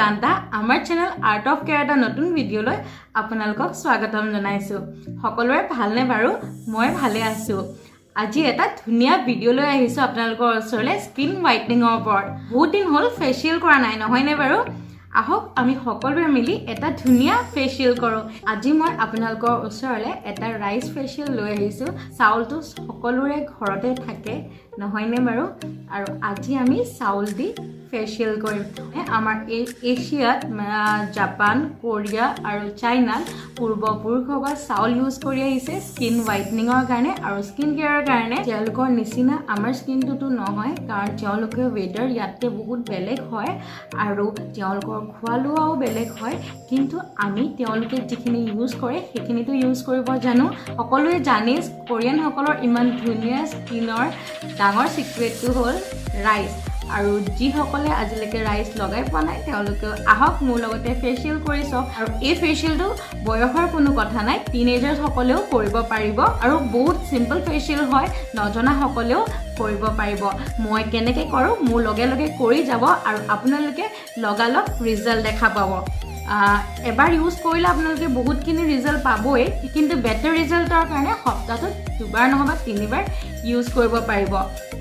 কান্তা আমাৰ channel art of care এটা নতুন ভিডিঅ'লৈ আপোনালোকক স্বাগতম জনাইছোঁ সকলোৰে ভালনে বাৰু মই ভালে আছোঁ আজি এটা ধুনীয়া ভিডিঅ' লৈ আহিছোঁ আপোনালোকৰ ওচৰলৈ স্কিন হোৱাইটনিঙৰ ওপৰত বহুত দিন হ'ল ফেচিয়েল কৰা নাই নহয়নে বাৰু আহক আমি সকলোৱে মিলি এটা ধুনীয়া ফেচিয়েল কৰোঁ আজি মই আপোনালোকৰ ওচৰলৈ এটা ৰাইচ ফেচিয়েল লৈ আহিছোঁ চাউলটো সকলোৰে ঘৰতে থাকে নহয়নে বাৰু আৰু আজি আমি চাউল দি ফেচিয়েল কৰিম আমাৰ এছিয়াত জাপান কোৰিয়া আৰু চাইনাত পূৰ্বপুৰুষসকলে চাউল ইউজ কৰি আহিছে স্কিন হোৱাইটনিঙৰ কাৰণে আৰু স্কিন কেয়াৰৰ কাৰণে তেওঁলোকৰ নিচিনা আমাৰ স্কিনটোতো নহয় কাৰণ তেওঁলোকে ৱেডাৰ ইয়াতকৈ বহুত বেলেগ হয় আৰু তেওঁলোকৰ খোৱা লোৱাও বেলেগ হয় কিন্তু আমি তেওঁলোকে যিখিনি ইউজ কৰে সেইখিনিতো ইউজ কৰিব জানো সকলোৱে জানে কোৰিয়ানসকলৰ ইমান ধুনীয়া স্কিনৰ ডাঙৰ চিক্ৰেটটো হ'ল ৰাইচ আৰু যিসকলে আজিলৈকে ৰাইচ লগাই পোৱা নাই তেওঁলোকে আহক মোৰ লগতে ফেচিয়েল কৰি চাওক আৰু এই ফেচিয়েলটো বয়সৰ কোনো কথা নাই টিনেজাৰ্ছসকলেও কৰিব পাৰিব আৰু বহুত চিম্পল ফেচিয়েল হয় নজনাসকলেও কৰিব পাৰিব মই কেনেকৈ কৰোঁ মোৰ লগে লগে কৰি যাব আৰু আপোনালোকে লগালগ ৰিজাল্ট দেখা পাব এবাৰ ইউজ কৰিলে আপোনালোকে বহুতখিনি ৰিজাল্ট পাবই কিন্তু বেটাৰ ৰিজাল্টৰ কাৰণে সপ্তাহটোত দুবাৰ নহবা তিনিবাৰ ইউজ কৰিব পাৰিব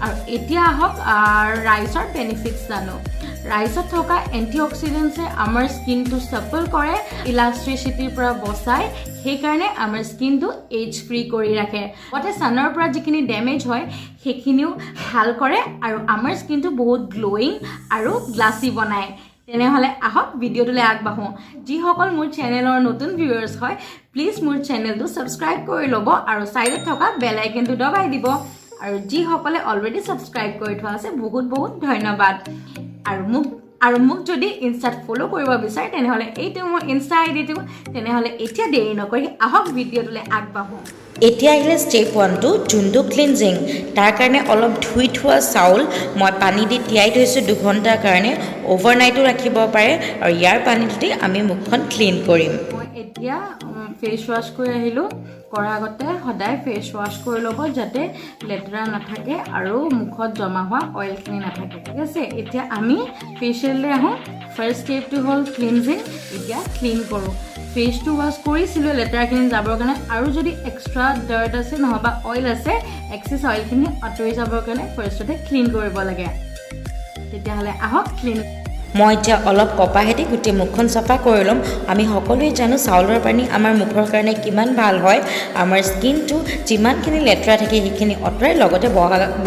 আৰু এতিয়া আহক ৰাইচৰ বেনিফিটছ জানো ৰাইচত থকা এণ্টিঅক্সিডেণ্টছে আমাৰ স্কিনটো চাপল কৰে ইলাষ্টিচিটিৰ পৰা বচায় সেইকাৰণে আমাৰ স্কিনটো এজ ফ্ৰী কৰি ৰাখে লগতে ছানৰ পৰা যিখিনি ডেমেজ হয় সেইখিনিও ভাল কৰে আৰু আমাৰ স্কিনটো বহুত গ্ল'য়িং আৰু গ্লাছী বনায় তেনেহ'লে আহক ভিডিঅ'টোলৈ আগবাঢ়োঁ যিসকল মোৰ চেনেলৰ নতুন ভিউৱাৰ্ছ হয় প্লিজ মোৰ চেনেলটো ছাবস্ক্ৰাইব কৰি ল'ব আৰু ছাইডত থকা বেল আইকনটো দবাই দিব আৰু যিসকলে অলৰেডি ছাবস্ক্ৰাইব কৰি থোৱা আছে বহুত বহুত ধন্যবাদ আৰু মোক যদি ইনষ্টাত ফ'ল' কৰিব বিচাৰে তেনেহ'লে এইটো মোৰ ইনষ্টা আইডিটো তেনেহ'লে এতিয়া দেৰি নকৰি আহক ভিডিঅ'টোলৈ আগবাঢ়োঁ এতিয়া আহিলে ষ্টেপ 1টো যোনটো ক্লিনজিং তাৰ কাৰণে অলপ ধুই থোৱা চাউল মই পানী দি তিয়াই থৈছোঁ 2 ঘণ্টাৰ কাৰণে অভাৰনাইটো ৰাখিব পাৰে আৰু ইয়াৰ পানীটোতে আমি মুখখন ক্লিন কৰিম মই এতিয়া ফেচ ৱাছ কৰি আহিলোঁ কৰাৰ আগতে সদায় ফেচ ৱাছ কৰি ল'ব যাতে লেতেৰা নাথাকে আৰু মুখত জমা হোৱা অইলখিনি নাথাকে ঠিক আছে এতিয়া আমি ফেচিয়েললৈ আহোঁ ফাৰ্ষ্ট ষ্টেপটো হ'ল ক্লিনজিং এতিয়া ক্লিন কৰোঁ ফেচটো ৱাছ কৰিছিলোঁ লেতেৰাখিনি যাবৰ কাৰণে আৰু যদি এক্সট্ৰা ডাৰ্ট আছে নহবা অইল আছে এক্সেছ অইলখিনি আঁতৰি যাবৰ কাৰণে ফাৰ্ষ্টতে ক্লিন কৰিব লাগে তেতিয়াহ'লে আহক ক্লিন মই এতিয়া অলপ কপাহেদি গোটেই মুখখন চাফা কৰি ল'ম আমি সকলোৱে জানো চাউলৰ পানী আমাৰ মুখৰ কাৰণে কিমান ভাল হয় আমাৰ স্কিনটো যিমানখিনি লেতেৰা থাকে সেইখিনি আঁতৰাই লগতে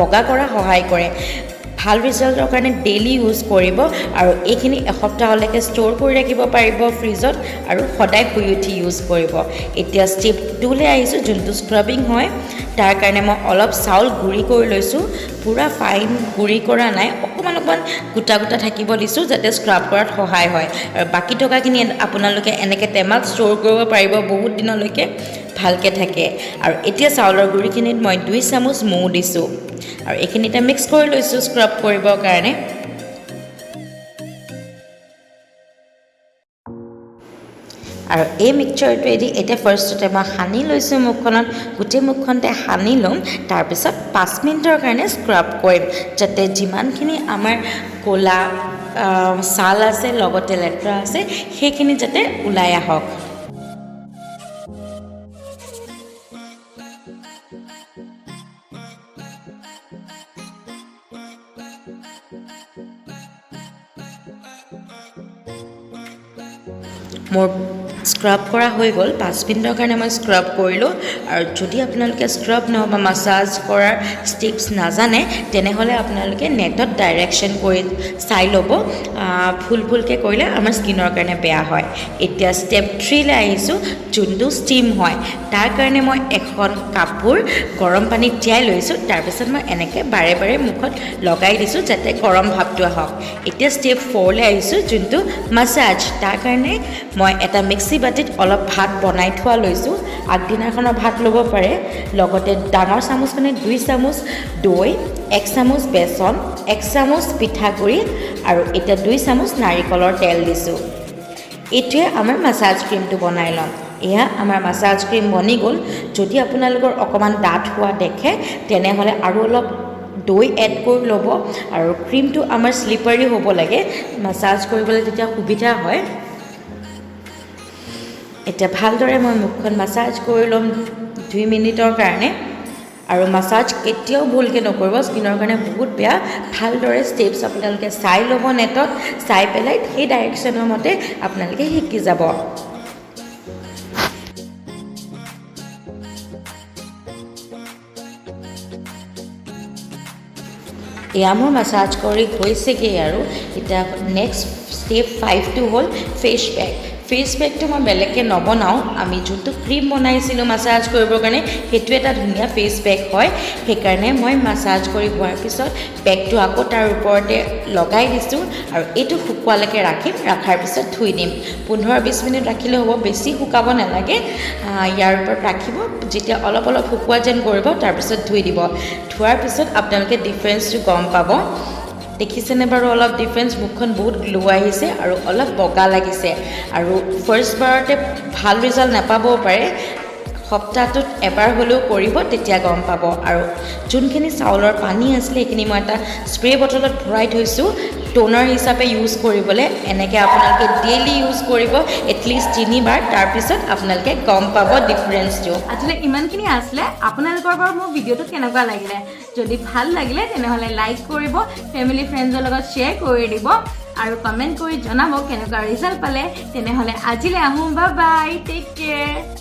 বগা কৰা সহায় কৰে ভাল ৰিজাল্টৰ কাৰণে ডেইলি ইউজ কৰিব আৰু এইখিনি এসপ্তাহলৈকে ষ্ট'ৰ কৰি ৰাখিব পাৰিব ফ্ৰিজত আৰু সদায় শুই উঠি ইউজ কৰিব এতিয়া ষ্টেপ 2লৈ আহিছোঁ যোনটো স্ক্ৰাবিং হয় তাৰ কাৰণে মই অলপ চাউল গুড়ি কৰি লৈছোঁ পূৰা ফাইন গুড়ি কৰা নাই অকণমান গোটা গোটা থাকিব দিছোঁ যাতে স্ক্ৰাব কৰাত সহায় হয় আৰু বাকী টকাখিনি আপোনালোকে এনেকৈ টেমাত ষ্ট'ৰ কৰিব পাৰিব বহুত দিনলৈকে ভালকৈ থাকে আৰু এতিয়া চাউলৰ গুড়িখিনিত মই 2 চামুচ মৌ দিছোঁ আৰু এইখিনিতে মিক্স কৰি লৈছোঁ স্ক্ৰাব কৰিবৰ কাৰণে আৰু এই মিক্সচাৰটোৱেদি এতিয়া ফাৰ্ষ্টতে মই সানি লৈছোঁ মুখখনত গোটেই মুখখনতে সানি ল'ম তাৰপিছত 5 মিনিটৰ কাৰণে স্ক্ৰাব কৰিম যাতে যিমানখিনি আমাৰ ক'লা ছাল আছে লগতে লেতেৰা আছে সেইখিনি যাতে ওলাই আহক মোৰ স্ক্ৰাব কৰা হৈ গ'ল 5 মিনিটৰ কাৰণে মই স্ক্ৰাব কৰিলোঁ আৰু যদি আপোনালোকে স্ক্ৰাব নহবা মাছাজ কৰাৰ ষ্টেপছ নাজানে তেনেহ'লে আপোনালোকে নেটত ডাইৰেকশ্যন কৰি চাই ল'ব ফুলকৈ কৰিলে আমাৰ স্কিনৰ কাৰণে বেয়া হয় এতিয়া ষ্টেপ 3লৈ আহিছোঁ যোনটো ষ্টিম হয় তাৰ কাৰণে মই এখন কাপোৰ গৰম পানীত তিয়াই লৈছোঁ তাৰপিছত মই এনেকৈ বাৰে বাৰে মুখত লগাই দিছোঁ যাতে গৰম ভাৱটো আহক এতিয়া ষ্টেপ 4লৈ আহিছোঁ যোনটো মাছাজ তাৰ কাৰণে মই এটা মিক্সি বাতিত অলপ ভাত বনাই থোৱা লৈছোঁ আগদিনাখনৰ ভাত ল'ব পাৰে লগতে ডাঙৰ চামুচখনে 2 চামুচ দৈ 1 চামুচ বেচন 1 চামুচ পিঠাগুড়ি আৰু এতিয়া 2 চামুচ নাৰিকলৰ তেল দিছোঁ এইটোৱে আমাৰ মাছাজ ক্ৰীমটো বনাই ল'ম এয়া আমাৰ মাছাজ ক্ৰীম বনি গ'ল যদি আপোনালোকৰ অকণমান ডাঠ হোৱা দেখে তেনেহ'লে আৰু অলপ দৈ এড কৰি ল'ব আৰু ক্ৰীমটো আমাৰ স্লিপাৰী হ'ব লাগে মাছাজ কৰিবলৈ তেতিয়া সুবিধা হয় এতিয়া ভালদৰে মই মুখখন মাছাজ কৰি ল'ম 2 মিনিটৰ কাৰণে আৰু মাছাজ কেতিয়াও ভুলকৈ নকৰিব স্কিনৰ কাৰণে বহুত বেয়া ভালদৰে ষ্টেপছ আপোনালোকে চাই ল'ব নেটত চাই পেলাই সেই ডাইৰেকশ্যনৰ মতে আপোনালোকে শিকি যাব এয়া মোৰ মাছাজ কৰি হৈছেগৈ আৰু এতিয়া নেক্সট ষ্টেপ 5টো হ'ল ফেচ পেকটো মই বেলেগকৈ নবনাওঁ আমি যোনটো ক্ৰীম বনাইছিলোঁ মাছাজ কৰিবৰ কাৰণে সেইটো এটা ধুনীয়া ফেচ পেক হয় সেইকাৰণে মই মাছাজ কৰি হোৱাৰ পিছত পেকটো আকৌ তাৰ ওপৰতে লগাই দিছোঁ আৰু এইটো শুকুৱালৈকে ৰখাৰ পিছত ধুই দিম 15-20 মিনিট ৰাখিলে হ'ব বেছি শুকাব নালাগে ইয়াৰ ওপৰত ৰাখিব যেতিয়া অলপ শুকুৱা যেন কৰিব তাৰপিছত ধুই দিব ধোৱাৰ পিছত আপোনালোকে ডিফাৰেঞ্চটো গম পাব দেখিছেনে বাৰু অলপ ডিফাৰেঞ্চ মুখখন বহুত গ্লো আহিছে আৰু অলপ বগা লাগিছে আৰু ফাৰ্ষ্ট বাৰতে ভাল ৰিজাল্ট নাপাবও পাৰে সপ্তাহটোত এবাৰ হ'লেও কৰিব তেতিয়া গম পাব আৰু যোনখিনি চাউলৰ পানী আছিলে সেইখিনি মই এটা স্প্ৰে বটলত ভৰাই থৈছোঁ টোনাৰ হিচাপে ইউজ কৰিবলৈ এনেকৈ আপোনালোকে ডেইলি ইউজ কৰিব এটলিষ্ট 3 বাৰ তাৰপিছত আপোনালোকে গম পাব ডিফাৰেঞ্চটো আজিলৈ ইমানখিনি আছিলে আপোনালোকৰ বাৰু মোৰ ভিডিঅ'টো কেনেকুৱা লাগিলে যদি ভাল লাগিলে তেনেহ'লে লাইক কৰিব ফেমিলি ফ্ৰেণ্ডছৰ লগত শ্বেয়াৰ কৰি দিব আৰু কমেণ্ট কৰি জনাব কেনেকুৱা ৰিজাল্ট পালে তেনেহ'লে আজিলৈ আহোঁ বাই টেক কেয়াৰ